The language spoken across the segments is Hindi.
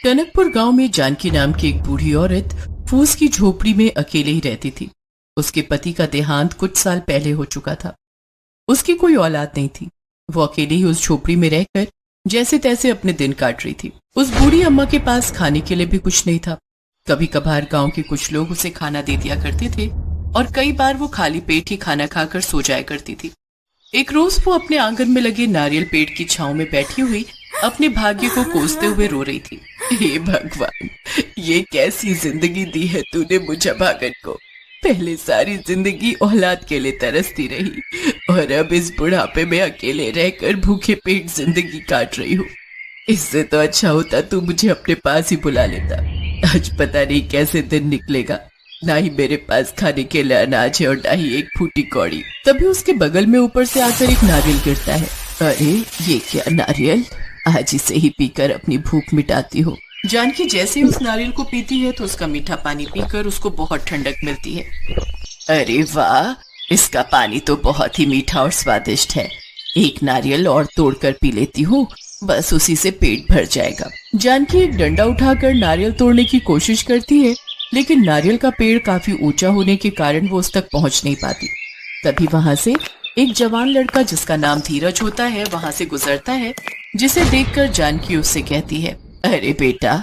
टनकपुर गांव में जानकी नाम की एक बूढ़ी औरत फूस की झोपड़ी में अकेले ही रहती थी। उसके पति का देहांत कुछ साल पहले हो चुका था। उसकी कोई औलाद नहीं थी। वो अकेले ही उस झोपड़ी में रहकर जैसे तैसे अपने दिन काट रही थी। उस बूढ़ी अम्मा के पास खाने के लिए भी कुछ नहीं था। कभी कभार गांव के कुछ लोग उसे खाना दे दिया करते थे और कई बार वो खाली पेट ही खाना खाकर सो जाया करती थी। एक रोज वो अपने आंगन में लगे नारियल पेड़ की छांव में बैठी हुई अपने भाग्य को कोसते हुए रो रही थी। हे भगवान, ये कैसी जिंदगी दी है तूने मुझे भागन को। पहले सारी जिंदगी औलाद के लिए तरसती रही और अब इस बुढ़ापे में अकेले रहकर भूखे पेट जिंदगी काट रही हूँ। इससे तो अच्छा होता तू मुझे अपने पास ही बुला लेता। आज पता नहीं कैसे दिन निकलेगा। ना ही मेरे पास खाने के लिए अनाज है और ना ही एक फूटी कौड़ी। तभी उसके बगल में ऊपर से आकर एक नारियल गिरता है। अरे ये क्या नारियल, आज इसे ही पीकर अपनी भूख मिटाती हूँ। जानकी जैसे ही उस नारियल को पीती है तो उसका मीठा पानी पीकर उसको बहुत ठंडक मिलती है। अरे वाह, इसका पानी तो बहुत ही मीठा और स्वादिष्ट है। एक नारियल और तोड़कर पी लेती हूँ, बस उसी से पेट भर जाएगा। जानकी एक डंडा उठाकर नारियल तोड़ने की कोशिश करती है, लेकिन नारियल का पेड़ काफी ऊंचा होने के कारण वो उस तक पहुंच नहीं पाती। तभी वहां से एक जवान लड़का जिसका नाम धीरज होता है वहां से गुजरता है, जिसे देखकर जानकी उससे कहती है, अरे बेटा,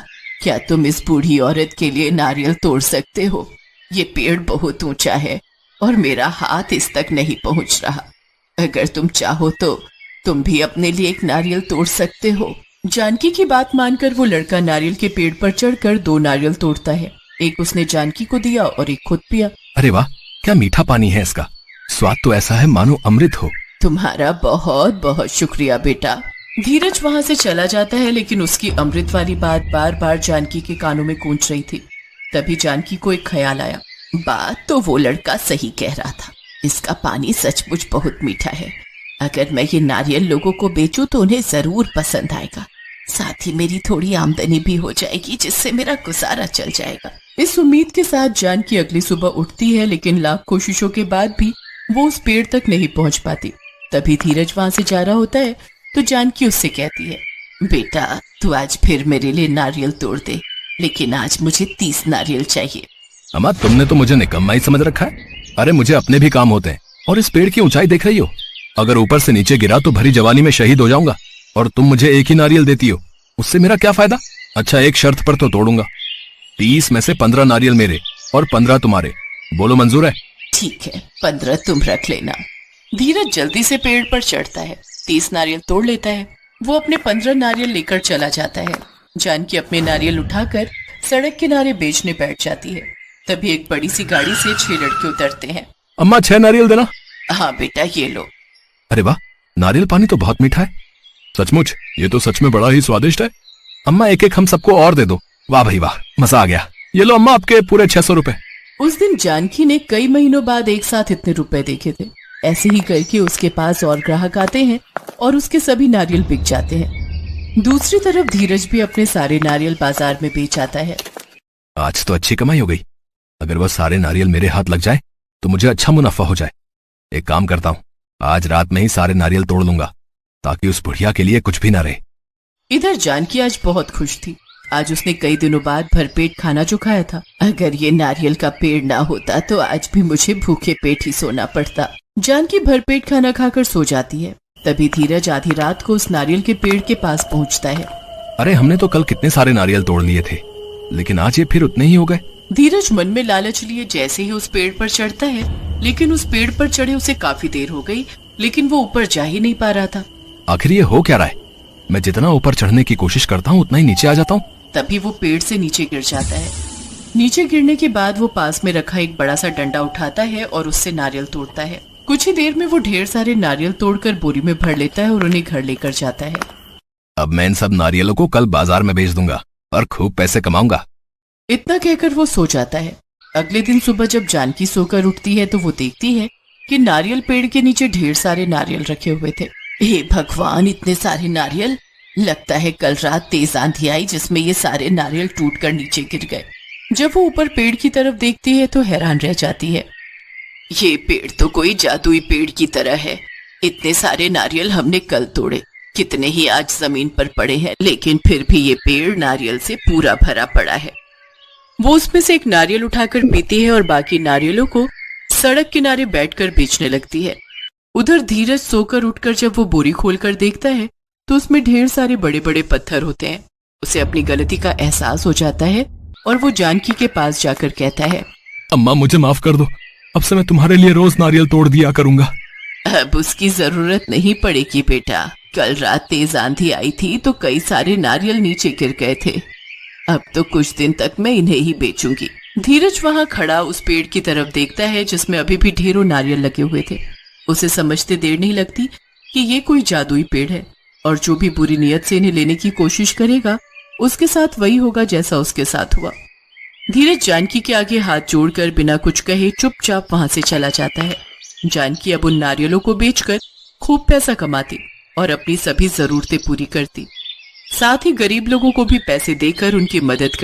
क्या तुम इस बूढ़ी औरत के लिए नारियल तोड़ सकते हो? ये पेड़ बहुत ऊंचा है और मेरा हाथ इस तक नहीं पहुंच रहा। अगर तुम चाहो तो तुम भी अपने लिए एक नारियल तोड़ सकते हो। जानकी की बात मानकर वो लड़का नारियल के पेड़ पर चढ़कर 2 नारियल तोड़ता है। एक उसने जानकी को दिया और एक खुद पिया। अरे वाह, क्या मीठा पानी है इसका। स्वाद तो ऐसा है मानो अमृत हो। तुम्हारा बहुत बहुत शुक्रिया बेटा। धीरज वहां से चला जाता है, लेकिन उसकी अमृत वाली बात बार बार जानकी के कानों में गूंज रही थी। तभी जानकी को एक ख्याल आया। बात तो वो लड़का सही कह रहा था, इसका पानी सचमुच बहुत मीठा है। अगर मैं ये नारियल लोगों को बेचूं तो उन्हें जरूर पसंद आएगा। साथ ही मेरी थोड़ी आमदनी भी हो जाएगी, जिससे मेरा गुजारा चल जाएगा। इस उम्मीद के साथ जानकी अगली सुबह उठती है, लेकिन लाख कोशिशों के बाद भी वो उस पेड़ तक नहीं पहुंच पाती। तभी धीरज वहां से जा रहा होता है तो जानकी उससे कहती है, बेटा तू आज फिर मेरे लिए नारियल तोड़ दे, लेकिन आज मुझे 30 नारियल चाहिए। अम्मा, तुमने तो मुझे निकम्मा ही समझ रखा है। अरे मुझे अपने भी काम होते हैं। और इस पेड़ की ऊंचाई देख रही हो, अगर ऊपर से नीचे गिरा तो भरी जवानी में शहीद हो जाऊंगा। और तुम मुझे एक ही नारियल देती हो, उससे मेरा क्या फायदा? अच्छा, एक शर्त पर तो तोड़ूंगा। 30 में से 15 नारियल मेरे और 15 तुम्हारे। बोलो मंजूर है? ठीक है, 15 तुम रख लेना। धीरज जल्दी से पेड़ पर चढ़ता है, 30 नारियल तोड़ लेता है। वो अपने 15 नारियल लेकर चला जाता है। जानकी अपने नारियल उठाकर सड़क किनारे बेचने बैठ जाती है। तभी एक बड़ी सी गाड़ी से 6 लड़के उतरते हैं। अम्मा, 6 नारियल देना। हाँ बेटा, ये लो। अरे वाह, नारियल पानी तो बहुत मीठा है। सचमुच, ये तो सच में बड़ा ही स्वादिष्ट है। अम्मा, एक एक हम सबको और दे दो। वाह भाई वाह, मजा आ गया। ये लो अम्मा, आपके पूरे 600 रुपए। उस दिन जानकी ने कई महीनों बाद एक साथ इतने रुपए देखे थे। ऐसे ही करके उसके पास और ग्राहक आते हैं और उसके सभी नारियल बिक जाते हैं। दूसरी तरफ धीरज भी अपने सारे नारियल बाजार में बेच आता है। आज तो अच्छी कमाई हो गई। अगर वह सारे नारियल मेरे हाथ लग जाए तो मुझे अच्छा मुनाफा हो जाए। एक काम करता हूँ, आज रात में ही सारे नारियल तोड़ लूंगा, ताकि उस बुढ़िया के लिए कुछ भी ना रहे। इधर जानकी आज बहुत खुश थी। आज उसने कई दिनों बाद भरपेट खाना जो खाया था। अगर ये नारियल का पेड़ ना होता तो आज भी मुझे भूखे पेट ही सोना पड़ता। जानकी भरपेट खाना खाकर सो जाती है। तभी धीरज आधी रात को उस नारियल के पेड़ के पास पहुंचता है। अरे, हमने तो कल कितने सारे नारियल तोड़ लिए थे, लेकिन आज ये फिर उतने ही हो गए। धीरज मन में लालच लिए जैसे ही उस पेड़ पर चढ़ता है, लेकिन उस पेड़ पर चढ़े उसे काफी देर हो गई, लेकिन वो ऊपर जा ही नहीं पा रहा था। आखिर ये हो क्या रहा है? मैं जितना ऊपर चढ़ने की कोशिश करता हूँ उतना ही नीचे आ जाता हूँ। तभी वो पेड़ से नीचे गिर जाता है। नीचे गिरने के बाद वो पास में रखा एक बड़ा सा डंडा उठाता है और उससे नारियल तोड़ता है। कुछ ही देर में वो ढेर सारे नारियल तोड़कर बोरी में भर लेता है और उन्हें घर लेकर जाता है। अब मैं इन सब नारियलों को कल बाजार में बेच दूंगा और खूब पैसे कमाऊंगा। इतना कहकर वो सो जाता है। अगले दिन सुबह जब जानकी सोकर उठती है तो वो देखती है कि नारियल पेड़ के नीचे ढेर सारे नारियल रखे हुए थे। हे भगवान, इतने सारे नारियल! लगता है कल रात तेज आंधी आई जिसमें ये सारे नारियल टूटकर नीचे गिर गए। जब वो ऊपर पेड़ की तरफ देखती है तो हैरान रह जाती है। ये पेड़ तो कोई जादुई पेड़ की तरह है। इतने सारे नारियल हमने कल तोड़े, कितने ही आज जमीन पर पड़े हैं, लेकिन फिर भी ये पेड़ नारियल से पूरा भरा पड़ा है। वो उसमें से एक नारियल उठाकर पीती है और बाकी नारियलों को सड़क किनारे बैठकर बेचने लगती है। उधर धीरज सोकर उठकर जब वो बोरी खोलकर देखता है तो उसमें ढेर सारे बड़े बड़े पत्थर होते हैं। उसे अपनी गलती का एहसास हो जाता है और वो जानकी के पास जाकर कहता है, अम्मा मुझे माफ कर दो, अब से मैं तुम्हारे लिए रोज नारियल तोड़ दिया करूंगा। अब उसकी जरूरत नहीं पड़ेगी बेटा, कल रात तेज आंधी आई थी तो कई सारे नारियल नीचे गिर गए थे। अब तो कुछ दिन तक मैं इन्हें ही बेचूंगी। धीरज वहां खड़ा उस पेड़ की तरफ देखता है जिसमें अभी भी ढेरों नारियल लगे हुए थे। उसे समझते देर नहीं लगती कि ये कोई जादुई पेड़ है और जो भी बुरी नीयत से इन्हें लेने की कोशिश करेगा उसके साथ वही होगा जैसा उसके साथ हुआ। धीरज जानकी के आगे हाथ जोड़कर बिना कुछ कहे चुपचाप वहां से चला जाता है। जानकी अब उन नारियलों को बेचकर खूब पैसा कमाती और अपनी सभी जरूरतें पूरी करती, साथ ही गरीब लोगों को भी पैसे देकर उनकी मदद